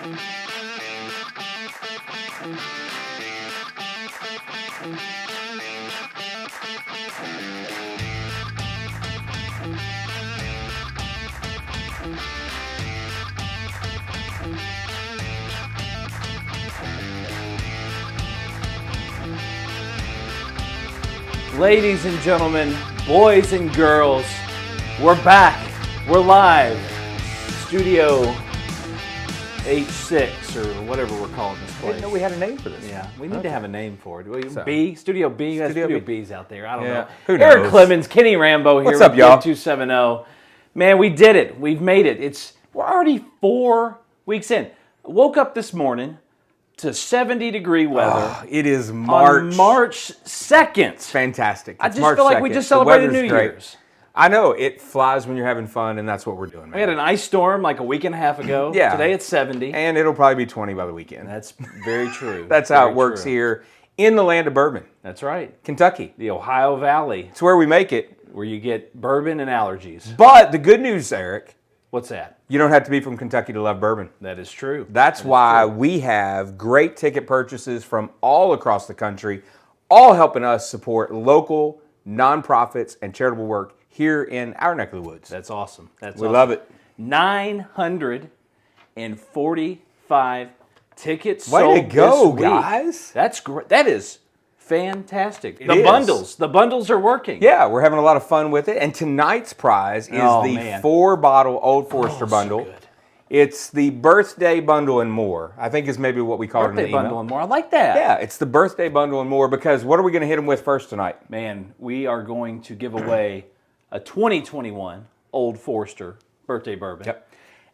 Ladies and gentlemen, boys and girls, we're back. We're live. Studio H6 or whatever we're calling this place. I didn't know we had a name for this. Yeah, we need to have a name for it. B? Studio B? Studio B's out there. I don't know. Who knows? Eric Clemens, Kenny Rambo here. What's up, y'all? 270. Man, we did it. We've made it. We're already 4 weeks in. Woke up this morning to 70-degree weather. It is March. On March 2nd. It's fantastic. I just feel like we just celebrated New Year's. I know. It flies when you're having fun, and that's what we're doing, man. We had an ice storm like a week and a half ago. Yeah. Today it's 70. And it'll probably be 20 by the weekend. That's very true. That's how it works here in the land of bourbon. That's right. Kentucky. The Ohio Valley. It's where we make it. Where you get bourbon and allergies. But the good news, Eric. What's that? You don't have to be from Kentucky to love bourbon. That is true. That's why we have great ticket purchases from all across the country, all helping us support local nonprofits and charitable work here in our neck of the woods. That's awesome. We love it. 945 tickets sold. Way to go, this week. guys. That's great. That is fantastic. It the is. bundles are working. Yeah, we're having a lot of fun with it. And tonight's prize is the 4-bottle Old Forester bundle. So good. It's the birthday bundle and more. I think is maybe what we call it in the email. Birthday bundle and more. I like that. Yeah, it's the birthday bundle and more because what are we going to hit them with first tonight? Man, we are going to give away a 2021 Old Forester birthday bourbon. Yep.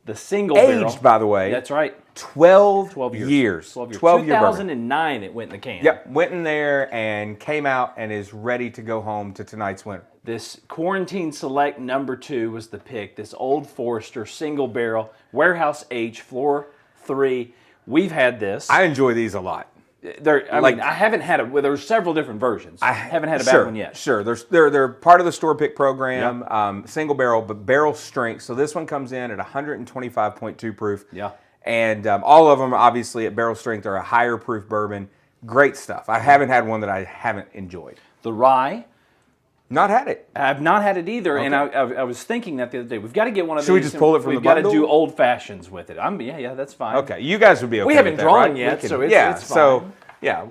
The single barrel. Aged, by the way. That's right. 12 years. 12 year 2009 it went in the can. Yep, went in there and came out and is ready to go home to tonight's winner. This Quarantine Select number 2 was the pick. This Old Forester single barrel, warehouse H, floor 3. We've had this. I enjoy these a lot. I mean, I haven't had it. Well, there's several different versions. I haven't had a bad one yet. Sure, they're part of the store pick program, single barrel, but barrel strength. So this one comes in at 125.2 proof. Yeah. And all of them, obviously, at barrel strength are a higher proof bourbon. Great stuff. I haven't had one that I haven't enjoyed. The rye. Not had it. I've not had it either, and I was thinking that the other day. We've got to get one of these. Should we just pull it from the bundle? We've got to do old fashions with it. Yeah, that's fine. Okay, you guys would be okay. We haven't with that, drawn right? yet, so it's fine. So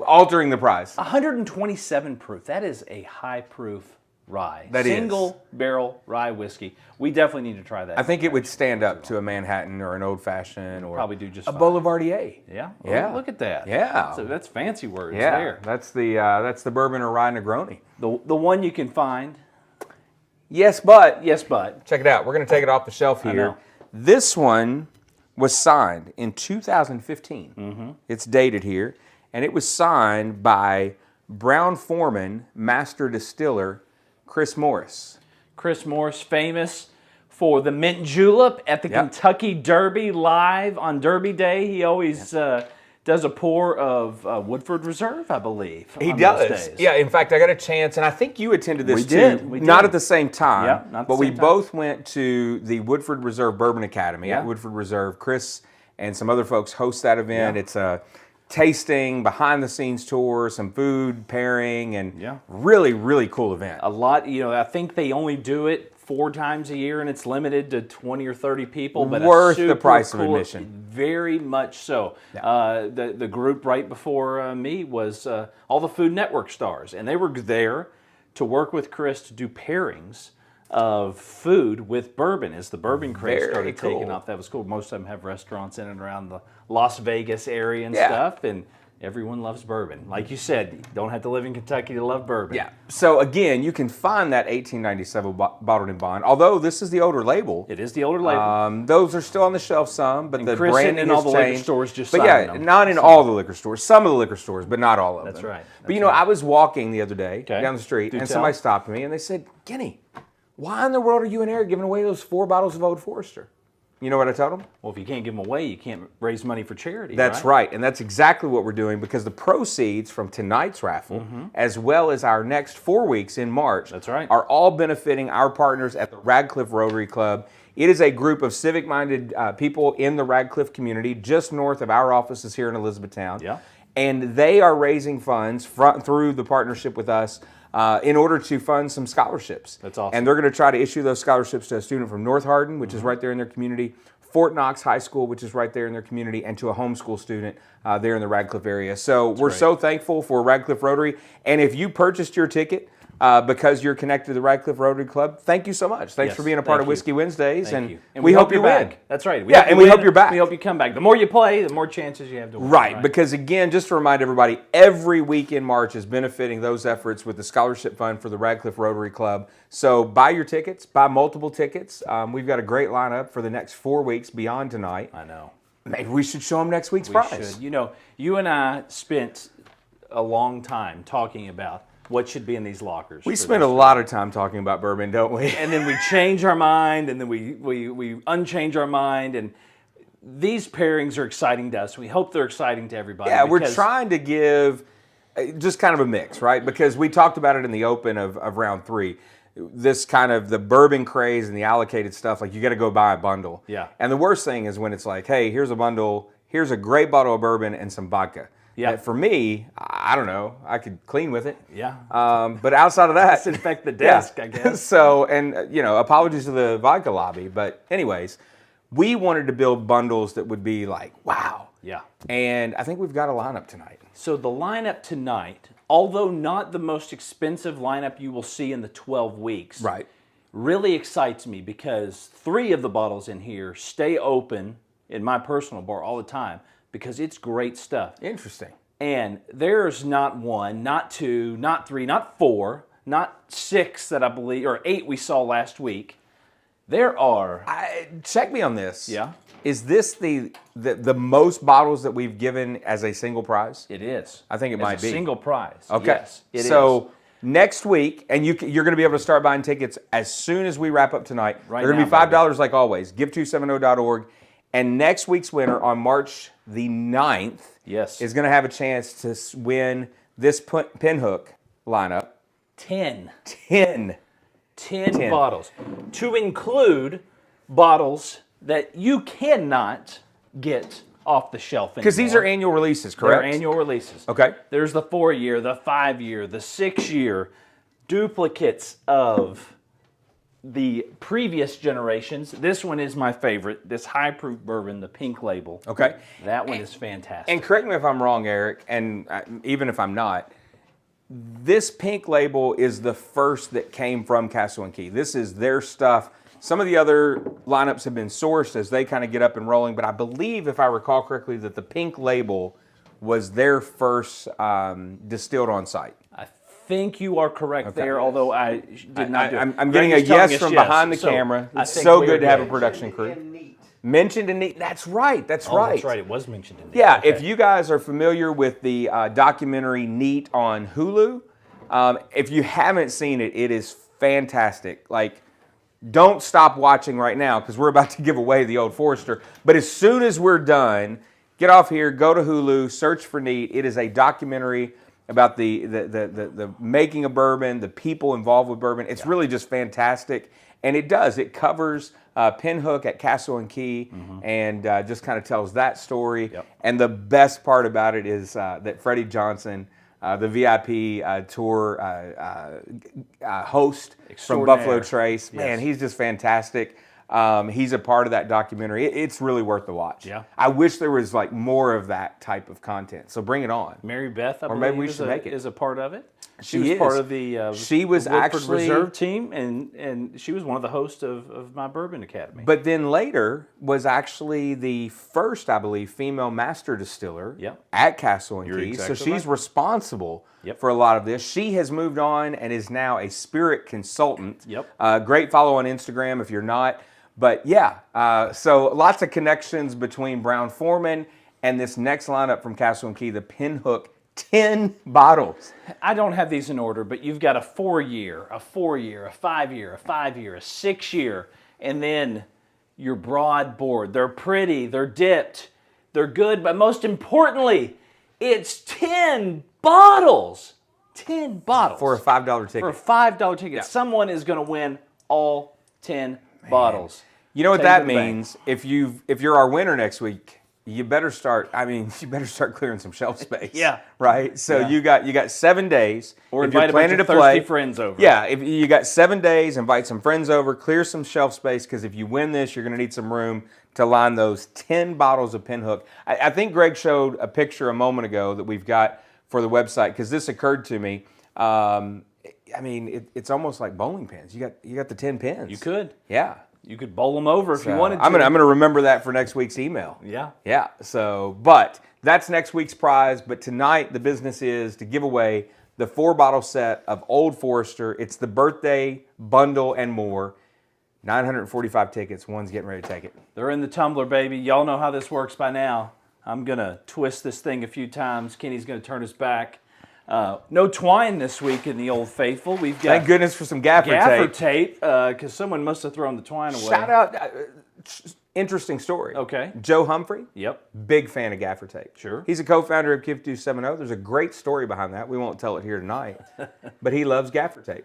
altering the price. 127 proof. That is a high proof rye. That Single barrel rye whiskey. We definitely need to try that. I think it would stand up to a Manhattan or an old fashioned or probably do just a fine. Boulevardier. Yeah. Yeah. Oh, look at that. Yeah. That's fancy words Yeah. there. That's the bourbon or rye Negroni. The one you can find. Yes, but check it out. We're going to take it off the shelf here. This one was signed in 2015. Mm-hmm. It's dated here, and it was signed by Brown-Forman Master Distiller Chris Morris. Chris Morris, famous for the mint julep at the Kentucky Derby live on Derby Day. He always does a pour of Woodford Reserve, I believe. He does. Yeah, in fact, I got a chance, and I think you attended this too. We did. Not at the same time, not but we both went to the Woodford Reserve Bourbon Academy at Woodford Reserve. Chris and some other folks host that event. Yeah. It's a tasting, behind-the-scenes tour, some food pairing, and really, really cool event. A lot, I think they only do it 4 times a year, and it's limited to 20 or 30 people. But worth the price of admission. Very much so. Yeah. The group right before me was all the Food Network stars, and they were there to work with Chris to do pairings of food with bourbon as the bourbon craze started taking off. That was cool. Most of them have restaurants in and around the Las Vegas area and stuff, and everyone loves bourbon. Like you said, you don't have to live in Kentucky to love bourbon. Yeah. So again, you can find that 1897 bottled in bond. Although this is the older label. It is the older label. Those are still on the shelf some, but the Chris branding and all the liquor changed. stores just but them. not in all the liquor stores. Some of the liquor stores, but not all of them. That's right. But I was walking the other day down the street, and somebody stopped me, and they said, "Kenny, why in the world are you and Eric giving away those 4 bottles of Old Forester?" You know what I told them? Well, if you can't give them away, you can't raise money for charity. That's right. And that's exactly what we're doing because the proceeds from tonight's raffle, as well as our next 4 weeks in March, that's right, are all benefiting our partners at the Radcliffe Rotary Club It is a group of civic-minded people in the Radcliffe community, just north of our offices here in Elizabethtown. Yeah. And they are raising funds through the partnership with us in order to fund some scholarships. That's awesome. And they're going to try to issue those scholarships to a student from North Hardin, which is right there in their community, Fort Knox High School, which is right there in their community, and to a homeschool student there in the Radcliffe area. So we're so thankful for Radcliffe Rotary. And if you purchased your ticket because you're connected to the Radcliffe Rotary Club, thank you so much. Thanks for being a part of Whiskey Wednesdays. And we hope you're back. win. That's right. We hope you're back. We hope you come back. The more you play, the more chances you have to win. Right, because again, just to remind everybody, every week in March is benefiting those efforts with the scholarship fund for the Radcliffe Rotary Club. So buy your tickets, buy multiple tickets. We've got a great lineup for the next 4 weeks beyond tonight. I know. Maybe we should show them next week's prize. Should. You know, you and I spent a long time talking about what should be in these lockers. We spend a lot of time talking about bourbon, don't we? And then we change our mind, and then we unchange our mind, and these pairings are exciting to us. We hope they're exciting to everybody. Yeah, we're trying to give just kind of a mix, right? Because we talked about it in the open of round 3. This kind of the bourbon craze and the allocated stuff, like you got to go buy a bundle. Yeah. And the worst thing is when it's like, hey, here's a bundle, here's a great bottle of bourbon and some vodka. Yeah. For me, I don't know. I could clean with it. Yeah. But outside of that, disinfect the desk, I guess. So, and apologies to the vodka lobby, but anyways, we wanted to build bundles that would be like, wow. Yeah. And I think we've got a lineup tonight. So the lineup tonight, although not the most expensive lineup you will see in the 12 weeks, right, really excites me because 3 of the bottles in here stay open in my personal bar all the time because it's great stuff. Interesting. And there's not 1, not 2, not 3, not 4, not 6 that I believe, or 8 we saw last week. There are... check me on this. Yeah. Is this the most bottles that we've given as a single prize? It is. I think it might be. Single prize. Okay. Yes, it is. So next week, and you're going to be able to start buying tickets as soon as we wrap up tonight. Right They're going to be now, $5 like always. Give270.org. And next week's winner on March the 9th is going to have a chance to win this pinhook lineup. 10 10 bottles. To include bottles that you cannot get off the shelf anymore. Because these are annual releases, correct? They're annual releases. Okay. There's the 4-year, the 5-year, the 6-year duplicates of the previous generations. This one is my favorite, this high proof bourbon, the pink label. Okay. That one is fantastic. And correct me if I'm wrong, Eric, and even if I'm not, this pink label is the first that came from Castle and Key. This is their stuff. Some of the other lineups have been sourced as they kind of get up and rolling, but I believe, if I recall correctly, that the pink label was their first distilled on site. I think you are correct there, although I did not do it. I'm getting a yes from behind the camera. It's so good to have a production crew. Mentioned in Neat. That's right. That's right. That's right. It was mentioned in Neat. Yeah. Okay. If you guys are familiar with the documentary Neat on Hulu, if you haven't seen it, it is fantastic. Like, don't stop watching right now because we're about to give away the Old Forester. But as soon as we're done, get off here, go to Hulu, search for Neat. It is a documentary about the making of bourbon, the people involved with bourbon. It's really just fantastic. And it covers Pinhook at Castle and Key, and just kind of tells that story. Yep. And the best part about it is that Freddie Johnson, the VIP tour host from Buffalo Trace, man, he's just fantastic. He's a part of that documentary. It's really worth the watch. Yeah. I wish there was like more of that type of content. So bring it on. Mary Beth, I or believe, maybe we should make it. Is a part of it. She was is part of the she was Woodford actually Reserve team, and she was one of the hosts of my Bourbon Academy. But then later was actually the first, I believe, female master distiller at Castle and Key. Exactly so she's responsible for a lot of this. She has moved on and is now a spirit consultant. Great follow on Instagram if you're not. But yeah, so lots of connections between Brown-Forman and this next lineup from Castle and Key, the Pinhook 10 bottles. I don't have these in order, but you've got a 4-year, a 4-year, a 5-year, a 5-year, a 6-year, and then your broad board. They're pretty, they're dipped, they're good, but most importantly, it's 10 bottles. 10 bottles. For a $5 ticket. For a $5 ticket. Yeah. Someone is going to win all 10 bottles. You know what Take that it to the bank. means? If you're our winner next week, you better start. I mean, you better start clearing some shelf space. Yeah. Right. So Yeah. you got 7 days. Or if you're invite a bunch planning of to thirsty play, friends over. Yeah. If you got 7 days, invite some friends over, clear some shelf space, because if you win this, you're going to need some room to line those 10 bottles of Pinhook. I think Greg showed a picture a moment ago that we've got for the website, because this occurred to me. I mean, it's almost like bowling pins. You got the 10 pins. You could. Yeah. You could bowl them over if you wanted to. I'm gonna remember that for next week's email. Yeah. Yeah. So, but that's next week's prize. But tonight the business is to give away the 4-bottle set of Old Forester. It's the birthday bundle and more. 945 tickets. One's getting ready to take it. They're in the tumbler, baby. Y'all know how this works by now. I'm going to twist this thing a few times. Kenny's going to turn his back. No twine this week in the Old Faithful. We've got Thank goodness for some gaffer tape, because someone must have thrown the twine away. Shout out, interesting story. Okay. Joe Humphrey. Yep. Big fan of gaffer tape. Sure. He's a co-founder of Give 270. There's a great story behind that. We won't tell it here tonight, but he loves gaffer tape.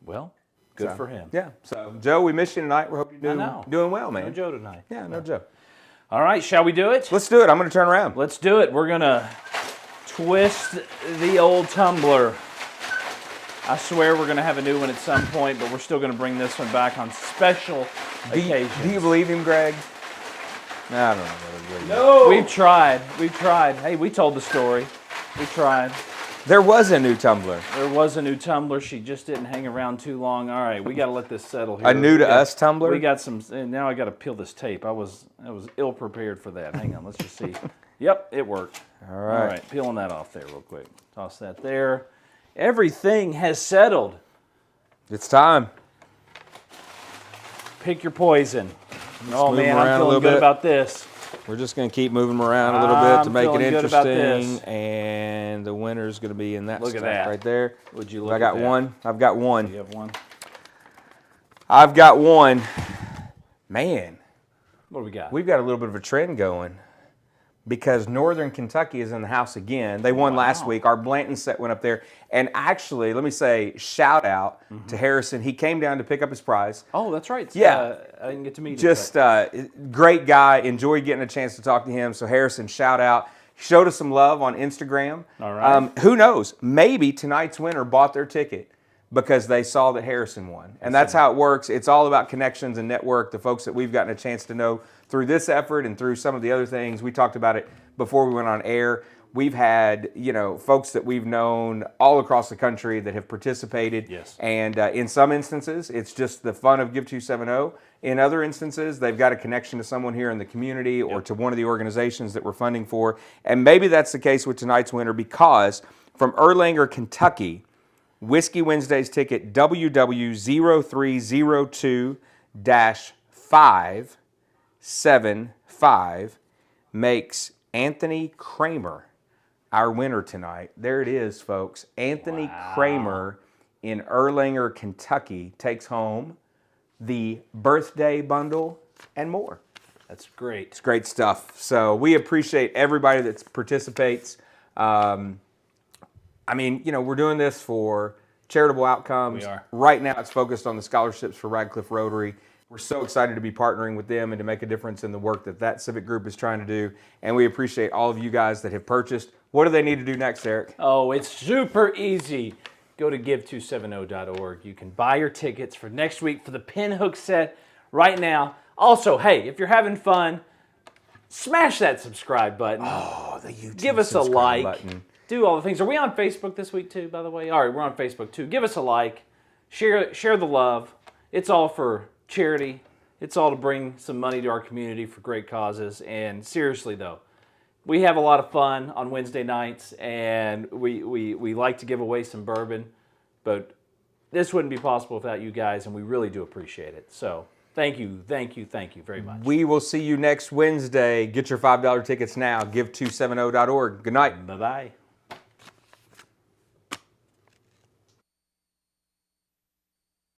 Well, good for him. Yeah. So, Joe, we miss you tonight. We hope you're doing well, man. No Joe tonight. Yeah, no Joe. All right, shall we do it? Let's do it. I'm going to turn around. Let's do it. We're going to twist the old tumbler. I swear we're going to have a new one at some point, but we're still going to bring this one back on special occasions. Do you believe him, Greg? No, I don't know whether I believe him. No! We've tried. Hey, we told the story. We tried. There was a new tumbler. There was a new tumbler. She just didn't hang around too long. All right, we got to let this settle here. A new to us tumbler? We got some, and now I got to peel this tape. I was ill prepared for that. Hang on, let's just see. Yep, it worked. All right. All right, peeling that off there real quick. Toss that there. Everything has settled. It's time. Pick your poison. Oh move man, around I'm a feeling little good bit. about this. We're just going to keep moving them around a little bit to make it feeling good about interesting. this. And the winner's going to be in that Look at stuff that. right there. Would you look I got at that? one. I've got one. You have one. I've got one. Man, What do we got? we've got a little bit of a trend going because Northern Kentucky is in the house again. They won last week. Our Blanton set went up there. And actually, let me say, shout out to Harrison. He came down to pick up his prize. Oh, that's right. Yeah. I didn't get to meet him. Just great guy. Enjoyed getting a chance to talk to him. So Harrison, shout out. Showed us some love on Instagram. All right. Who knows? Maybe tonight's winner bought their ticket because they saw that Harrison won. And that's how it works. It's all about connections and network. The folks that we've gotten a chance to know through this effort and through some of the other things. We talked about it before we went on air. We've had, folks that we've known all across the country that have participated. Yes. And in some instances, it's just the fun of Give 270. In other instances, they've got a connection to someone here in the community or to one of the organizations that we're funding for. And maybe that's the case with tonight's winner because from Erlanger, Kentucky, Whiskey Wednesday's ticket WW0302-575 makes Anthony Kramer our winner tonight. There it is, folks. Anthony Kramer in Erlanger, Kentucky takes home the birthday bundle and more. That's great. It's great stuff. So we appreciate everybody that participates. We're doing this for charitable outcomes. We are. Right now it's focused on the scholarships for Radcliffe Rotary. We're so excited to be partnering with them and to make a difference in the work that civic group is trying to do. And we appreciate all of you guys that have purchased. What do they need to do next, Eric? Oh, it's super easy. Go to give270.org. You can buy your tickets for next week for the Pinhook set right now. Also, hey, if you're having fun, smash that subscribe button. Oh, the YouTube Give us a subscribe like. button. Do all the things. Are we on Facebook this week too, by the way? All right, we're on Facebook too. Give us a like. Share the love. It's all for charity. It's all to bring some money to our community for great causes. And seriously, though, we have a lot of fun on Wednesday nights, and we like to give away some bourbon, but this wouldn't be possible without you guys, and we really do appreciate it. So thank you very much. We will see you next Wednesday. Get your $5 tickets now. Give270.org. Good night. Bye-bye.